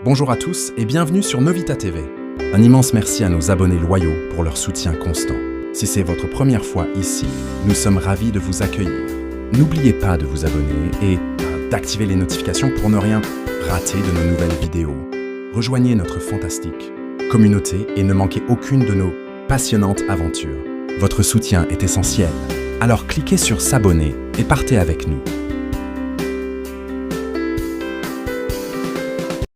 Bonjour à tous et bienvenue sur Novita TV. Un immense merci à nos abonnés loyaux pour leur soutien constant. Si c'est votre première fois ici, nous sommes ravis de vous accueillir. N'oubliez pas de vous abonner et d'activer les notifications pour ne rien rater de nos nouvelles vidéos. Rejoignez notre fantastique communauté et ne manquez aucune de nos passionnantes aventures. Votre soutien est essentiel, alors cliquez sur s'abonner et partez avec nous.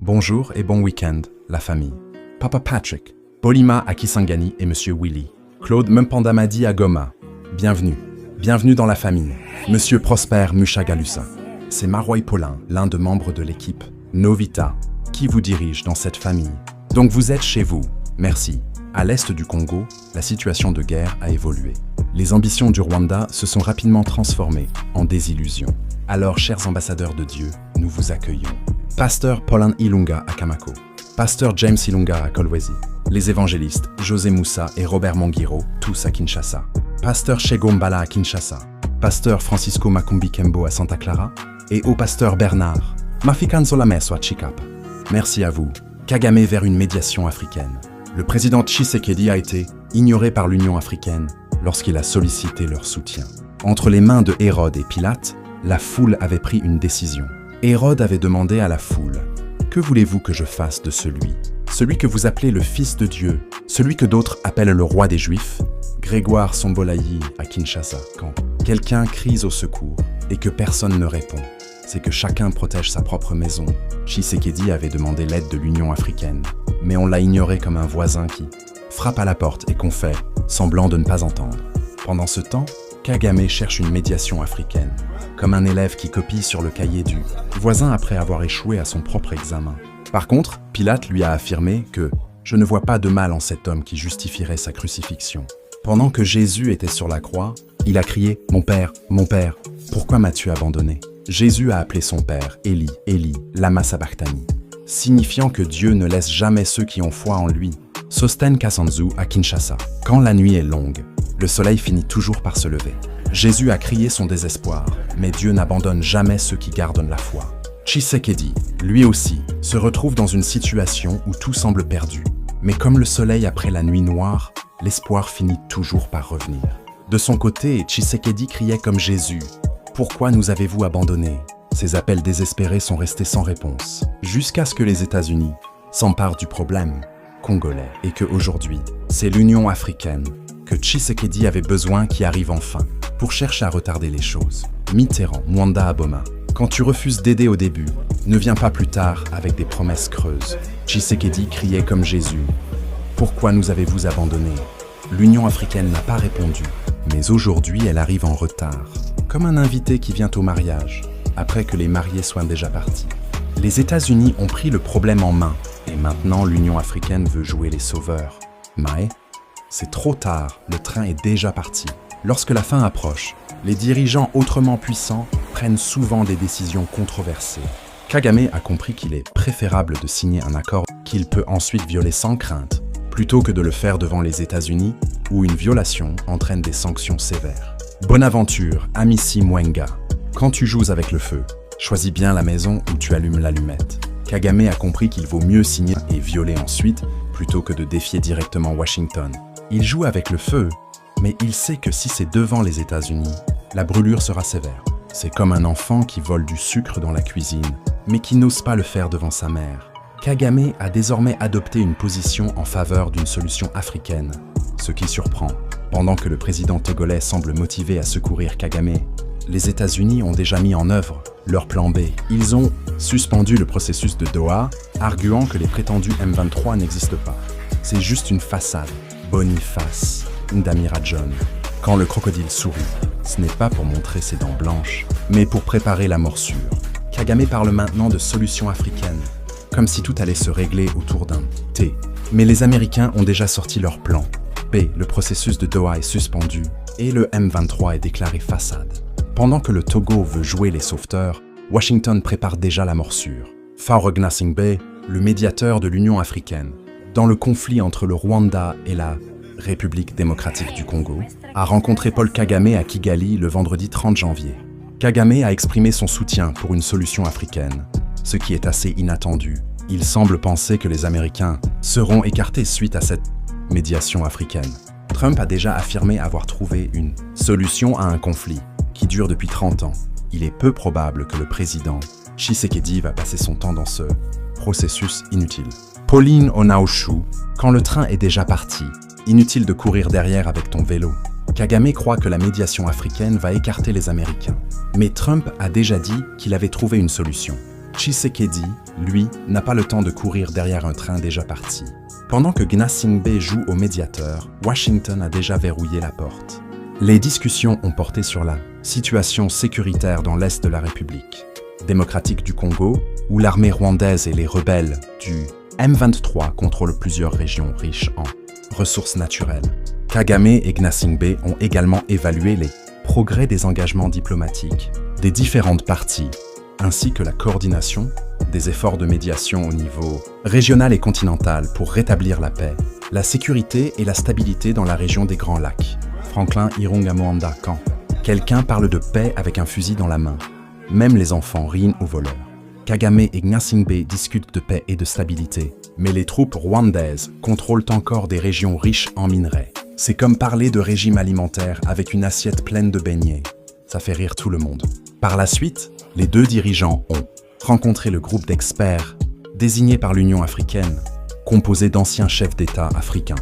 Bonjour et bon week-end, la famille. Papa Patrick, Polima à Kisangani et Monsieur Willy. Claude Mpandamadi à Goma. Bienvenue. Bienvenue dans la famille. Monsieur Prosper Mushagalusa. C'est Maroy Paulin, l'un des membres de l'équipe Novita, qui vous dirige dans cette famille. Donc vous êtes chez vous. Merci. À l'est du Congo, la situation de guerre a évolué. Les ambitions du Rwanda se sont rapidement transformées en désillusions. Alors, chers ambassadeurs de Dieu, nous vous accueillons. Pasteur Paulin Ilunga à Kamako, Pasteur James Ilunga à Kolwezi, les évangélistes José Moussa et Robert Mongiro, tous à Kinshasa, Pasteur Shegombala à Kinshasa, Pasteur Francisco Makumbi Kembo à Santa Clara et au Pasteur Bernard, Mafikanzo Meso à Chikapa. Merci à vous. Kagame vers une médiation africaine. Le président Tshisekedi a été ignoré par l'Union africaine lorsqu'il a sollicité leur soutien. Entre les mains de Hérode et Pilate, la foule avait pris une décision. Hérode avait demandé à la foule « Que voulez-vous que je fasse de celui que vous appelez le Fils de Dieu, celui que d'autres appellent le roi des Juifs ?» Grégoire Sombolayi à Kinshasa. Quand quelqu'un crie au secours et que personne ne répond, c'est que chacun protège sa propre maison. Tshisekedi avait demandé l'aide de l'Union africaine, mais on l'a ignoré comme un voisin qui frappe à la porte et qu'on fait semblant de ne pas entendre. Pendant ce temps, Kagame cherche une médiation africaine, comme un élève qui copie sur le cahier du voisin après avoir échoué à son propre examen. Par contre, Pilate lui a affirmé que « Je ne vois pas de mal en cet homme qui justifierait sa crucifixion ». Pendant que Jésus était sur la croix, il a crié « Mon Père, pourquoi m'as-tu abandonné ?» Jésus a appelé son père Élie, Élie, lama sabachthani, signifiant que Dieu ne laisse jamais ceux qui ont foi en lui. Sosten Kasanzu à Kinshasa. Quand la nuit est longue, le soleil finit toujours par se lever. Jésus a crié son désespoir, mais Dieu n'abandonne jamais ceux qui gardent la foi. Tshisekedi, lui aussi, se retrouve dans une situation où tout semble perdu. Mais comme le soleil après la nuit noire, l'espoir finit toujours par revenir. De son côté, Tshisekedi criait comme Jésus. « Pourquoi nous avez-vous abandonnés ?» Ces appels désespérés sont restés sans réponse, jusqu'à ce que les États-Unis s'emparent du problème congolais et qu'aujourd'hui, c'est l'Union africaine que Tshisekedi avait besoin qui arrive enfin, pour chercher à retarder les choses. Mitterrand, Mwanda Aboma. Quand tu refuses d'aider au début, ne viens pas plus tard avec des promesses creuses. Tshisekedi criait comme Jésus. Pourquoi nous avez-vous abandonnés? L'Union africaine n'a pas répondu, mais aujourd'hui elle arrive en retard, comme un invité qui vient au mariage, après que les mariés soient déjà partis. Les États-Unis ont pris le problème en main, et maintenant l'Union africaine veut jouer les sauveurs. Mais c'est trop tard, le train est déjà parti. Lorsque la fin approche, les dirigeants autrement puissants prennent souvent des décisions controversées. Kagame a compris qu'il est préférable de signer un accord qu'il peut ensuite violer sans crainte, plutôt que de le faire devant les États-Unis, où une violation entraîne des sanctions sévères. Bonaventure, Amici Mwenga. Quand tu joues avec le feu, choisis bien la maison où tu allumes l'allumette. Kagame a compris qu'il vaut mieux signer et violer ensuite, plutôt que de défier directement Washington. Il joue avec le feu, mais il sait que si c'est devant les États-Unis, la brûlure sera sévère. C'est comme un enfant qui vole du sucre dans la cuisine, mais qui n'ose pas le faire devant sa mère. Kagame a désormais adopté une position en faveur d'une solution africaine, ce qui surprend. Pendant que le président togolais semble motivé à secourir Kagame, les États-Unis ont déjà mis en œuvre leur plan B. Ils ont suspendu le processus de Doha, arguant que les prétendus M23 n'existent pas. C'est juste une façade. Boniface Ndamira John. Quand le crocodile sourit, ce n'est pas pour montrer ses dents blanches, mais pour préparer la morsure. Kagame parle maintenant de solutions africaines, comme si tout allait se régler autour d'un thé. Mais les Américains ont déjà sorti leur plan. B, le processus de Doha est suspendu et le M23 est déclaré façade. Pendant que le Togo veut jouer les sauveteurs, Washington prépare déjà la morsure. Faure Gnassingbé, le médiateur de l'Union africaine, dans le conflit entre le Rwanda et la République démocratique du Congo, a rencontré Paul Kagame à Kigali le vendredi 30 janvier. Kagame a exprimé son soutien pour une solution africaine, ce qui est assez inattendu, Il semble penser que les Américains seront écartés suite à cette médiation africaine. Trump a déjà affirmé avoir trouvé une solution à un conflit qui dure depuis 30 ans. Il est peu probable que le président Tshisekedi va passer son temps dans ce processus inutile. Pauline Onaoshu, quand le train est déjà parti, inutile de courir derrière avec ton vélo. Kagame croit que la médiation africaine va écarter les Américains. Mais Trump a déjà dit qu'il avait trouvé une solution. Tshisekedi, lui, n'a pas le temps de courir derrière un train déjà parti. Pendant que Gnassingbé joue au médiateur, Washington a déjà verrouillé la porte. Les discussions ont porté sur la situation sécuritaire dans l'est de la République démocratique du Congo, où l'armée rwandaise et les rebelles du M23 contrôlent plusieurs régions riches en ressources naturelles. Kagame et Gnassingbé ont également évalué les progrès des engagements diplomatiques des différentes parties, ainsi que la coordination des efforts de médiation au niveau régional et continental pour rétablir la paix, la sécurité et la stabilité dans la région des Grands Lacs. Franklin Irungamwanda Kan. Quelqu'un parle de paix avec un fusil dans la main. Même les enfants rient aux voleurs. Kagame et Gnassingbé discutent de paix et de stabilité, mais les troupes rwandaises contrôlent encore des régions riches en minerais. C'est comme parler de régime alimentaire avec une assiette pleine de beignets. Ça fait rire tout le monde. Par la suite, les deux dirigeants ont rencontré le groupe d'experts désigné par l'Union africaine, composé d'anciens chefs d'État africains.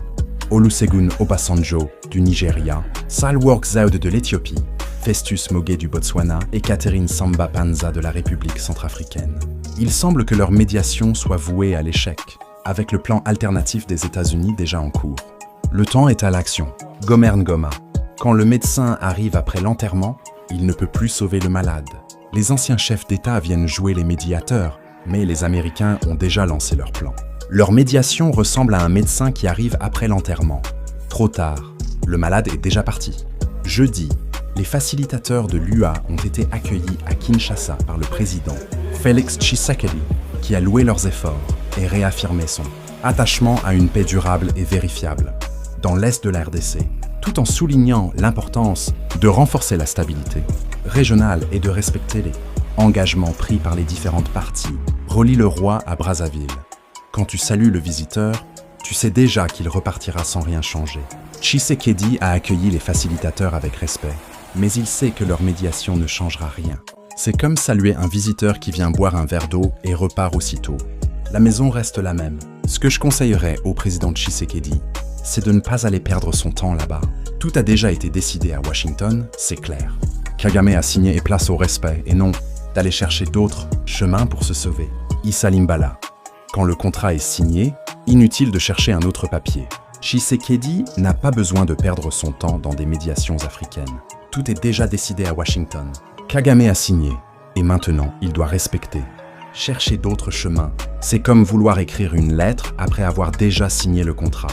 Olusegun Obasanjo du Nigeria, Sahle-Work Zewde de l'Éthiopie, Festus Mogae du Botswana et Catherine Samba Panza de la République centrafricaine. Il semble que leur médiation soit vouée à l'échec, avec le plan alternatif des États-Unis déjà en cours. Le temps est à l'action. Gomer Ngoma. Quand le médecin arrive après l'enterrement, il ne peut plus sauver le malade. Les anciens chefs d'État viennent jouer les médiateurs, mais les Américains ont déjà lancé leur plan. Leur médiation ressemble à un médecin qui arrive après l'enterrement. Trop tard, le malade est déjà parti. Jeudi, les facilitateurs de l'UA ont été accueillis à Kinshasa par le président Félix Tshisekedi, qui a loué leurs efforts et réaffirmé son attachement à une paix durable et vérifiable dans l'est de la RDC, tout en soulignant l'importance de renforcer la stabilité régionale et de respecter les engagements pris par les différentes parties. Relie le roi à Brazzaville. Quand tu salues le visiteur, tu sais déjà qu'il repartira sans rien changer. Tshisekedi a accueilli les facilitateurs avec respect, mais il sait que leur médiation ne changera rien. C'est comme saluer un visiteur qui vient boire un verre d'eau et repart aussitôt. La maison reste la même. Ce que je conseillerais au président Tshisekedi, c'est de ne pas aller perdre son temps là-bas. Tout a déjà été décidé à Washington, c'est clair. Kagame a signé et place au respect, et non d'aller chercher d'autres chemins pour se sauver. Issa Limbala. Quand le contrat est signé, inutile de chercher un autre papier. Tshisekedi n'a pas besoin de perdre son temps dans des médiations africaines. Tout est déjà décidé à Washington. Kagame a signé, et maintenant il doit respecter. Chercher d'autres chemins, c'est comme vouloir écrire une lettre après avoir déjà signé le contrat.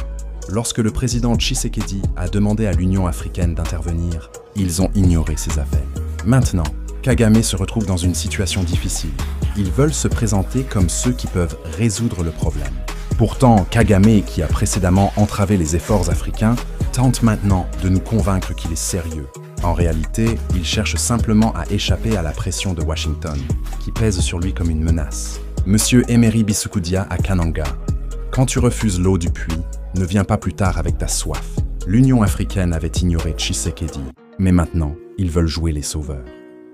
Lorsque le président Tshisekedi a demandé à l'Union africaine d'intervenir, ils ont ignoré ses appels. Maintenant, Kagame se retrouve dans une situation difficile. Ils veulent se présenter comme ceux qui peuvent résoudre le problème. Pourtant, Kagame, qui a précédemment entravé les efforts africains, tente maintenant de nous convaincre qu'il est sérieux. En réalité, il cherche simplement à échapper à la pression de Washington, qui pèse sur lui comme une menace. Monsieur Emery Bissoukoudia à Kananga. Quand tu refuses l'eau du puits, ne viens pas plus tard avec ta soif. L'Union africaine avait ignoré Tshisekedi, mais maintenant, ils veulent jouer les sauveurs.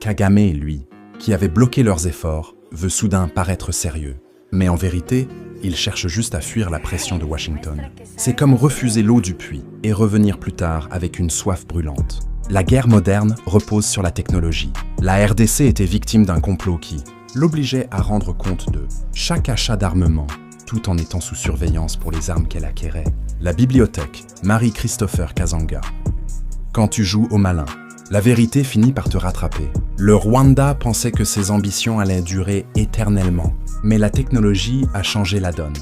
Kagame, lui, qui avait bloqué leurs efforts, veut soudain paraître sérieux. Mais en vérité, il cherche juste à fuir la pression de Washington. C'est comme refuser l'eau du puits et revenir plus tard avec une soif brûlante. La guerre moderne repose sur la technologie. La RDC était victime d'un complot qui l'obligeait à rendre compte de chaque achat d'armement, tout en étant sous surveillance pour les armes qu'elle acquérait. La bibliothèque, Marie-Christopher Kazanga. Quand tu joues au malin, la vérité finit par te rattraper. Le Rwanda pensait que ses ambitions allaient durer éternellement, mais la technologie a changé la donne.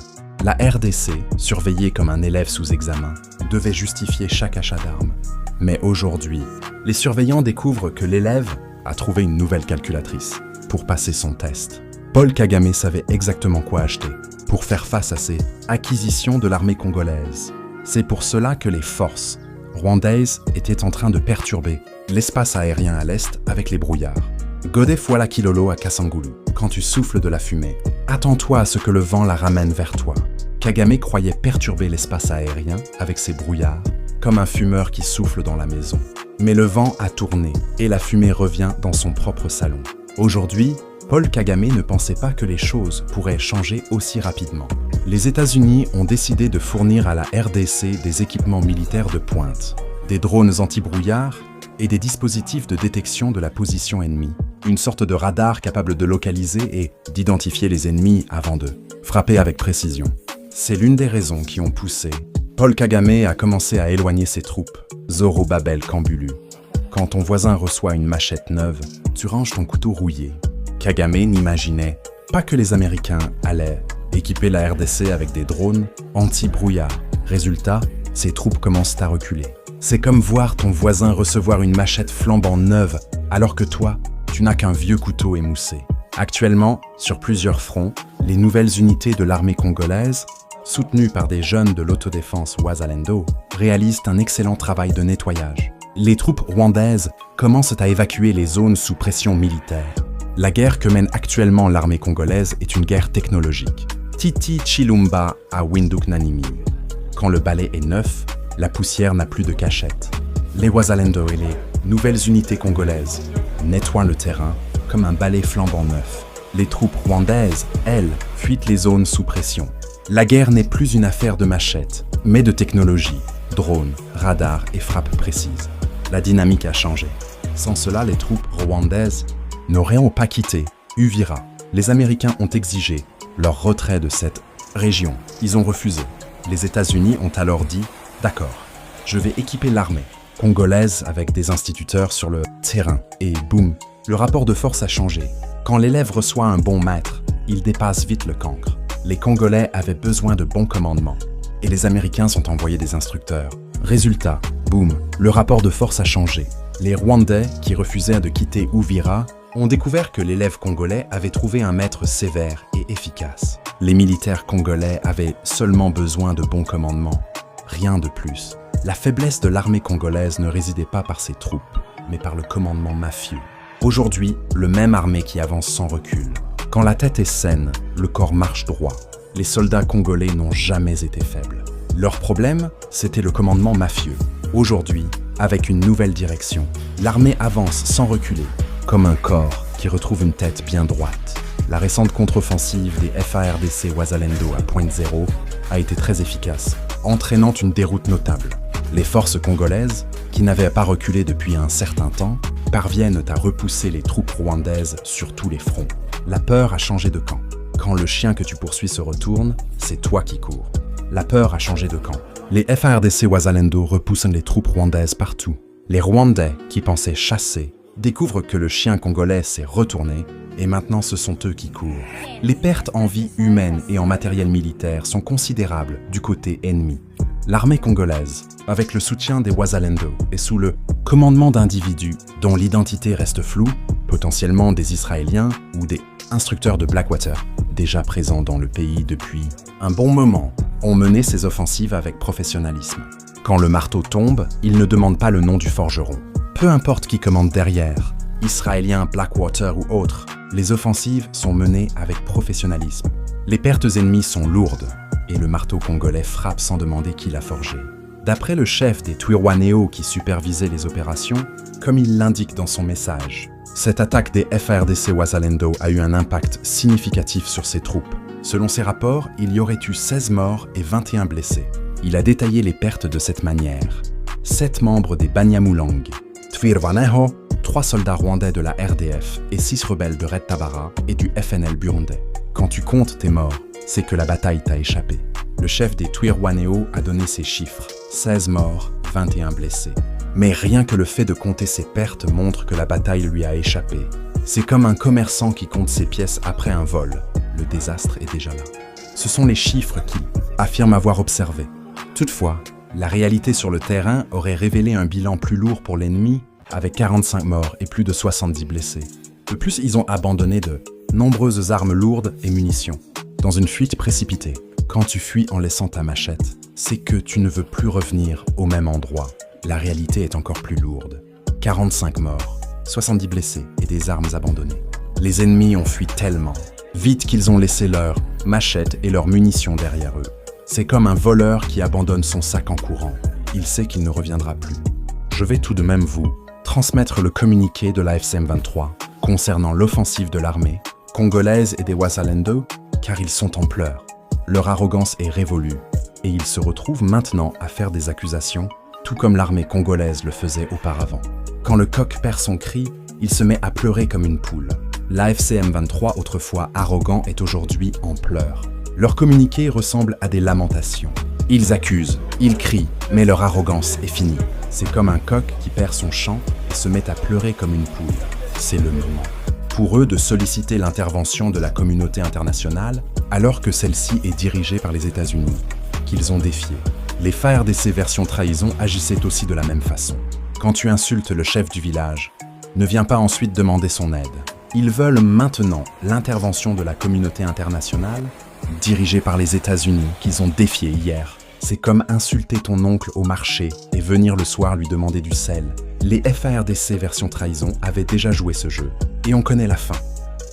La RDC, surveillée comme un élève sous examen, devait justifier chaque achat d'armes. Mais aujourd'hui, les surveillants découvrent que l'élève a trouvé une nouvelle calculatrice pour passer son test. Paul Kagame savait exactement quoi acheter pour faire face à ces acquisitions de l'armée congolaise. C'est pour cela que les forces rwandaises étaient en train de perturber l'espace aérien à l'est avec les brouillards. Godefroid Kilolo à Kasangulu. Quand tu souffles de la fumée, attends-toi à ce que le vent la ramène vers toi. Kagame croyait perturber l'espace aérien avec ses brouillards, comme un fumeur qui souffle dans la maison. Mais le vent a tourné et la fumée revient dans son propre salon. Aujourd'hui, Paul Kagame ne pensait pas que les choses pourraient changer aussi rapidement. Les États-Unis ont décidé de fournir à la RDC des équipements militaires de pointe, des drones anti-brouillard et des dispositifs de détection de la position ennemie, une sorte de radar capable de localiser et d'identifier les ennemis avant de frapper avec précision. C'est l'une des raisons qui ont poussé Paul Kagame a commencé à éloigner ses troupes, Zorobabel Kambulu. Quand ton voisin reçoit une machette neuve, tu ranges ton couteau rouillé. Kagame n'imaginait pas que les Américains allaient équiper la RDC avec des drones anti-brouillard. Résultat, ses troupes commencent à reculer. C'est comme voir ton voisin recevoir une machette flambant neuve, alors que toi, tu n'as qu'un vieux couteau émoussé. Actuellement, sur plusieurs fronts, les nouvelles unités de l'armée congolaise, soutenues par des jeunes de l'autodéfense Wazalendo, réalisent un excellent travail de nettoyage. Les troupes rwandaises commencent à évacuer les zones sous pression militaire. La guerre que mène actuellement l'armée congolaise est une guerre technologique. Titi Chilumba à Windhoek Nanimi. Quand le balai est neuf, la poussière n'a plus de cachette. Les Wazalendo et les nouvelles unités congolaises nettoient le terrain comme un balai flambant neuf. Les troupes rwandaises, elles, fuient les zones sous pression. La guerre n'est plus une affaire de machettes, mais de technologie, drones, radars et frappes précises. La dynamique a changé. Sans cela, les troupes rwandaises n'auraient pas quitté Uvira. Les Américains ont exigé leur retrait de cette région. Ils ont refusé. Les États-Unis ont alors dit « D'accord, je vais équiper l'armée congolaise avec des instituteurs sur le terrain. » Et boum, le rapport de force a changé. Quand l'élève reçoit un bon maître, il dépasse vite le cancre. Les Congolais avaient besoin de bons commandements et les Américains sont envoyés des instructeurs. Résultat, boum, le rapport de force a changé. Les Rwandais, qui refusaient de quitter Uvira, ont découvert que l'élève congolais avait trouvé un maître sévère et efficace. Les militaires congolais avaient seulement besoin de bons commandements, rien de plus. La faiblesse de l'armée congolaise ne résidait pas par ses troupes, mais par le commandement mafieux. Aujourd'hui, le même armée qui avance sans recul. Quand la tête est saine, le corps marche droit. Les soldats congolais n'ont jamais été faibles. Leur problème, c'était le commandement mafieux. Aujourd'hui, avec une nouvelle direction, l'armée avance sans reculer, comme un corps qui retrouve une tête bien droite. La récente contre-offensive des FARDC Wazalendo à Pointe Zéro a été très efficace, entraînant une déroute notable. Les forces congolaises, qui n'avaient pas reculé depuis un certain temps, parviennent à repousser les troupes rwandaises sur tous les fronts. La peur a changé de camp. Quand le chien que tu poursuis se retourne, c'est toi qui cours. La peur a changé de camp. Les FARDC Wazalendo repoussent les troupes rwandaises partout. Les Rwandais, qui pensaient chasser, découvrent que le chien congolais s'est retourné et maintenant ce sont eux qui courent. Les pertes en vie humaine et en matériel militaire sont considérables du côté ennemi. L'armée congolaise, avec le soutien des Wazalendo et sous le commandement d'individus dont l'identité reste floue, potentiellement des Israéliens ou des instructeurs de Blackwater, déjà présents dans le pays depuis un bon moment, ont mené ces offensives avec professionnalisme. Quand le marteau tombe, il ne demande pas le nom du forgeron. Peu importe qui commande derrière, Israéliens, Blackwater ou autres, les offensives sont menées avec professionnalisme. Les pertes ennemies sont lourdes et le marteau congolais frappe sans demander qui l'a forgé. D'après le chef des Twirwaneho qui supervisait les opérations, comme il l'indique dans son message, cette attaque des FARDC Wazalendo a eu un impact significatif sur ses troupes. Selon ses rapports, il y aurait eu 16 morts et 21 blessés. Il a détaillé les pertes de cette manière. 7 membres des Banyamulenge, Twirwaneho, 3 soldats rwandais de la RDF et 6 rebelles de Red Tabara et du FNL burundais. Quand tu comptes tes morts, c'est que la bataille t'a échappé. Le chef des Twirwaneho a donné ces chiffres, 16 morts, 21 blessés. Mais rien que le fait de compter ses pertes montre que la bataille lui a échappé. C'est comme un commerçant qui compte ses pièces après un vol. Le désastre est déjà là. Ce sont les chiffres qui affirment avoir observé. Toutefois, la réalité sur le terrain aurait révélé un bilan plus lourd pour l'ennemi, avec 45 morts et plus de 70 blessés. De plus, ils ont abandonné de nombreuses armes lourdes et munitions. Dans une fuite précipitée, quand tu fuis en laissant ta machette, c'est que tu ne veux plus revenir au même endroit. La réalité est encore plus lourde. 45 morts, 70 blessés et des armes abandonnées. Les ennemis ont fui tellement Vite qu'ils ont laissé leurs machettes et leurs munitions derrière eux. C'est comme un voleur qui abandonne son sac en courant. Il sait qu'il ne reviendra plus. Je vais tout de même vous transmettre le communiqué de l'AFC M23 concernant l'offensive de l'armée congolaise et des Wazalendo, car ils sont en pleurs. Leur arrogance est révolue et ils se retrouvent maintenant à faire des accusations, tout comme l'armée congolaise le faisait auparavant. Quand le coq perd son cri, il se met à pleurer comme une poule. L'AFC M23, autrefois arrogant, est aujourd'hui en pleurs. Leur communiqué ressemble à des lamentations. Ils accusent, ils crient, mais leur arrogance est finie. C'est comme un coq qui perd son chant et se met à pleurer comme une poule. C'est le moment pour eux de solliciter l'intervention de la communauté internationale alors que celle-ci est dirigée par les États-Unis, qu'ils ont défié. Les FARDC version trahison agissaient aussi de la même façon. Quand tu insultes le chef du village, ne viens pas ensuite demander son aide. Ils veulent maintenant l'intervention de la communauté internationale, dirigée par les États-Unis, qu'ils ont défié hier. C'est comme insulter ton oncle au marché et venir le soir lui demander du sel. Les FARDC version trahison avaient déjà joué ce jeu, et on connaît la fin.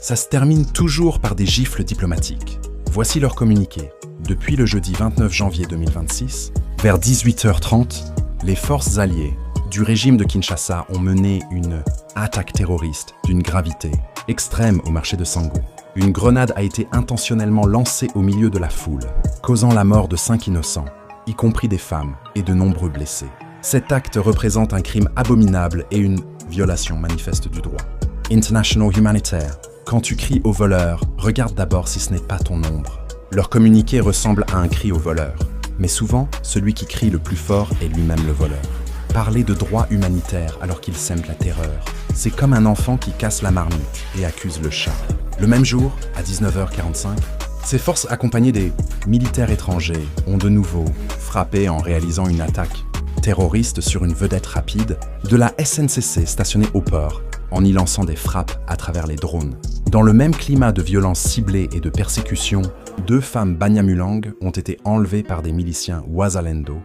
Ça se termine toujours par des gifles diplomatiques. Voici leur communiqué. Depuis le jeudi 29 janvier 2026, vers 18h30, les forces alliées du régime de Kinshasa ont mené une attaque terroriste d'une gravité extrême au marché de Sango. Une grenade a été intentionnellement lancée au milieu de la foule, causant la mort de 5 innocents, y compris des femmes et de nombreux blessés. Cet acte représente un crime abominable et une violation manifeste du droit. International Humanitaire, quand tu cries au voleur, regarde d'abord si ce n'est pas ton ombre. Leur communiqué ressemble à un cri au voleur, mais souvent, celui qui crie le plus fort est lui-même le voleur. Parler de droit humanitaire alors qu'il sème la terreur, c'est comme un enfant qui casse la marmite et accuse le chat. Le même jour, à 19h45, ces forces accompagnées des militaires étrangers ont de nouveau frappé en réalisant une attaque terroriste sur une vedette rapide de la SNCC stationnée au port en y lançant des frappes à travers les drones. Dans le même climat de violence ciblée et de persécution, 2 femmes Banyamulang ont été enlevées par des miliciens Wazalendo,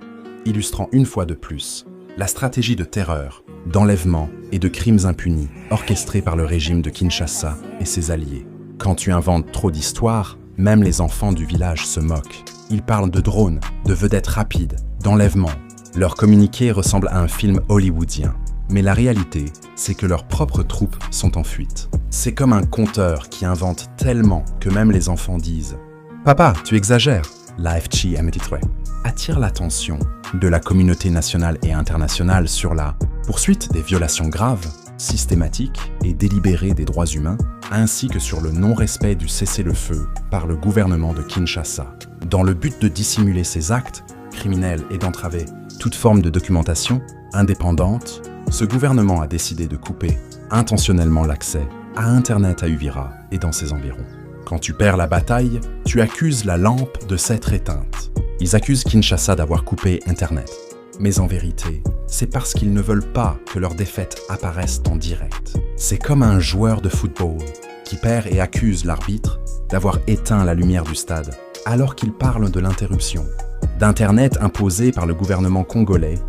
illustrant une fois de plus la stratégie de terreur, d'enlèvement et de crimes impunis orchestrée par le régime de Kinshasa et ses alliés. Quand tu inventes trop d'histoires, même les enfants du village se moquent. Ils parlent de drones, de vedettes rapides, d'enlèvements. Leur communiqué ressemble à un film hollywoodien. Mais la réalité, c'est que leurs propres troupes sont en fuite. C'est comme un conteur qui invente tellement que même les enfants disent « Papa, tu exagères !» L'AFC M23 attire l'attention de la communauté nationale et internationale sur la poursuite des violations graves, systématiques et délibérées des droits humains, ainsi que sur le non-respect du cessez-le-feu par le gouvernement de Kinshasa. Dans le but de dissimuler ces actes criminels et d'entraver toute forme de documentation indépendante, ce gouvernement a décidé de couper intentionnellement l'accès à Internet à Uvira et dans ses environs. Quand tu perds la bataille, tu accuses la lampe de s'être éteinte. Ils accusent Kinshasa d'avoir coupé Internet. Mais en vérité, c'est parce qu'ils ne veulent pas que leur défaite apparaisse en direct. C'est comme un joueur de football qui perd et accuse l'arbitre d'avoir éteint la lumière du stade, alors qu'il parle de l'interruption d'Internet imposée par le gouvernement congolais.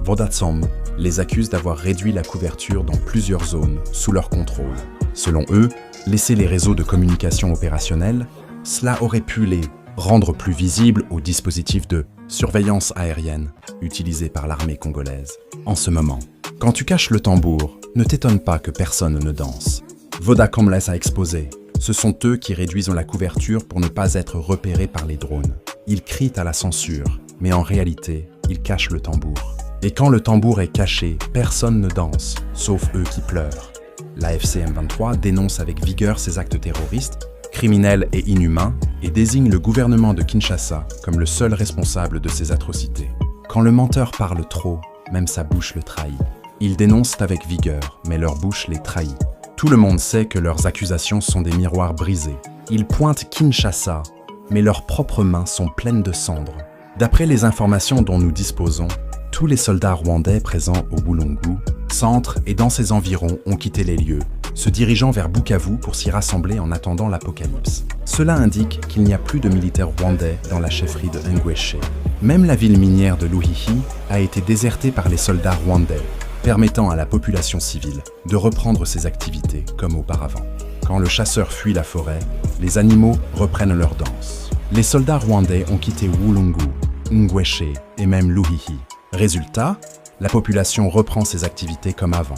Vodacom les accuse d'avoir réduit la couverture dans plusieurs zones sous leur contrôle. Selon eux, laisser les réseaux de communication opérationnels, cela aurait pu les rendre plus visibles aux dispositifs de surveillance aérienne utilisés par l'armée congolaise. En ce moment, quand tu caches le tambour, ne t'étonne pas que personne ne danse. Vodacom laisse à exposer. Ce sont eux qui réduisent la couverture pour ne pas être repérés par les drones. Ils crient à la censure, mais en réalité, ils cachent le tambour. Et quand le tambour est caché, personne ne danse, sauf eux qui pleurent. L'AFC M23 dénonce avec vigueur ces actes terroristes, criminels et inhumains, et désigne le gouvernement de Kinshasa comme le seul responsable de ces atrocités. Quand le menteur parle trop, même sa bouche le trahit. Ils dénoncent avec vigueur, mais leur bouche les trahit. Tout le monde sait que leurs accusations sont des miroirs brisés. Ils pointent Kinshasa, mais leurs propres mains sont pleines de cendres. D'après les informations dont nous disposons, tous les soldats rwandais présents au Boulongu, centre et dans ses environs ont quitté les lieux, se dirigeant vers Bukavu pour s'y rassembler en attendant l'apocalypse. Cela indique qu'il n'y a plus de militaires rwandais dans la chefferie de Ngweshe. Même la ville minière de Luhihi a été désertée par les soldats rwandais, permettant à la population civile de reprendre ses activités comme auparavant. Quand le chasseur fuit la forêt, les animaux reprennent leur danse. Les soldats rwandais ont quitté Wulungu, Ngweshe et même Luhihi. Résultat, la population reprend ses activités comme avant.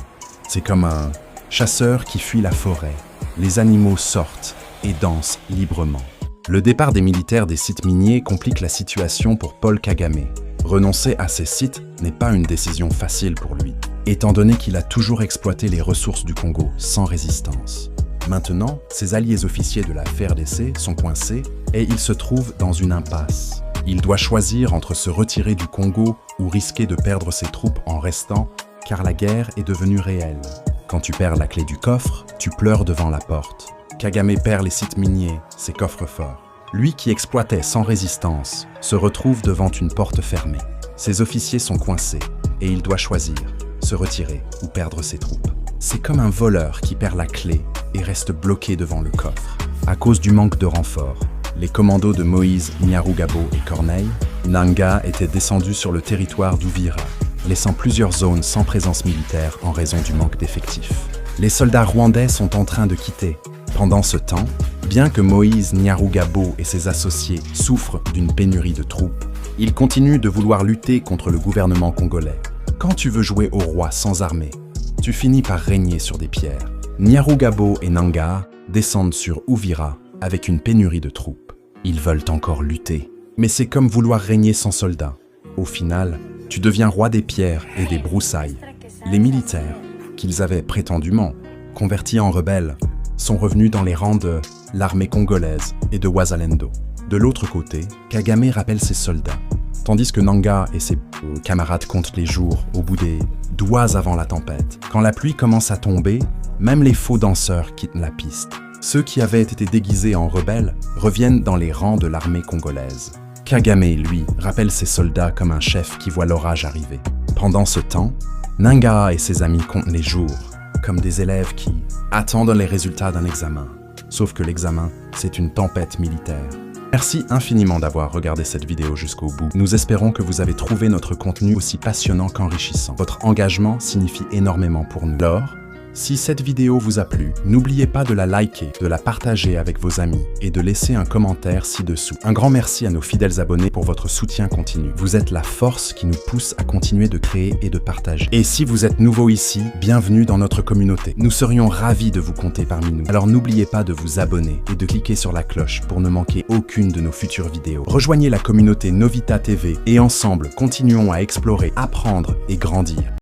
C'est comme un chasseur qui fuit la forêt. Les animaux sortent et dansent librement. Le départ des militaires des sites miniers complique la situation pour Paul Kagame. Renoncer à ces sites n'est pas une décision facile pour lui, étant donné qu'il a toujours exploité les ressources du Congo sans résistance. Maintenant, ses alliés officiers de la FARDC sont coincés et il se trouve dans une impasse. Il doit choisir entre se retirer du Congo ou risquer de perdre ses troupes en restant, car la guerre est devenue réelle. Quand tu perds la clé du coffre, tu pleures devant la porte. Kagame perd les sites miniers, ses coffres forts. Lui qui exploitait sans résistance se retrouve devant une porte fermée. Ses officiers sont coincés et il doit choisir, se retirer ou perdre ses troupes. C'est comme un voleur qui perd la clé et reste bloqué devant le coffre. À cause du manque de renforts, les commandos de Moïse, Nyarugabo et Corneille, Nanga étaient descendus sur le territoire d'Uvira, laissant plusieurs zones sans présence militaire en raison du manque d'effectifs. Les soldats rwandais sont en train de quitter. Pendant ce temps, bien que Moïse Nyarugabo et ses associés souffrent d'une pénurie de troupes, ils continuent de vouloir lutter contre le gouvernement congolais. Quand tu veux jouer au roi sans armée, tu finis par régner sur des pierres. Nyarugabo et Nanga descendent sur Uvira avec une pénurie de troupes. Ils veulent encore lutter, mais c'est comme vouloir régner sans soldats. Au final, tu deviens roi des pierres et des broussailles. Les militaires, qu'ils avaient prétendument convertis en rebelles, sont revenus dans les rangs de l'armée congolaise et de Wazalendo. De l'autre côté, Kagame rappelle ses soldats, tandis que Nanga et ses camarades comptent les jours au bout des doigts avant la tempête. Quand la pluie commence à tomber, même les faux danseurs quittent la piste. Ceux qui avaient été déguisés en rebelles reviennent dans les rangs de l'armée congolaise. Kagame, lui, rappelle ses soldats comme un chef qui voit l'orage arriver. Pendant ce temps, Nanga et ses amis comptent les jours, comme des élèves qui attendent les résultats d'un examen. Sauf que l'examen, c'est une tempête militaire. Merci infiniment d'avoir regardé cette vidéo jusqu'au bout. Nous espérons que vous avez trouvé notre contenu aussi passionnant qu'enrichissant. Votre engagement signifie énormément pour nous. Alors, si cette vidéo vous a plu, n'oubliez pas de la liker, de la partager avec vos amis et de laisser un commentaire ci-dessous. Un grand merci à nos fidèles abonnés pour votre soutien continu. Vous êtes la force qui nous pousse à continuer de créer et de partager. Et si vous êtes nouveau ici, bienvenue dans notre communauté. Nous serions ravis de vous compter parmi nous. Alors n'oubliez pas de vous abonner et de cliquer sur la cloche pour ne manquer aucune de nos futures vidéos. Rejoignez la communauté Novita TV et ensemble, continuons à explorer, apprendre et grandir.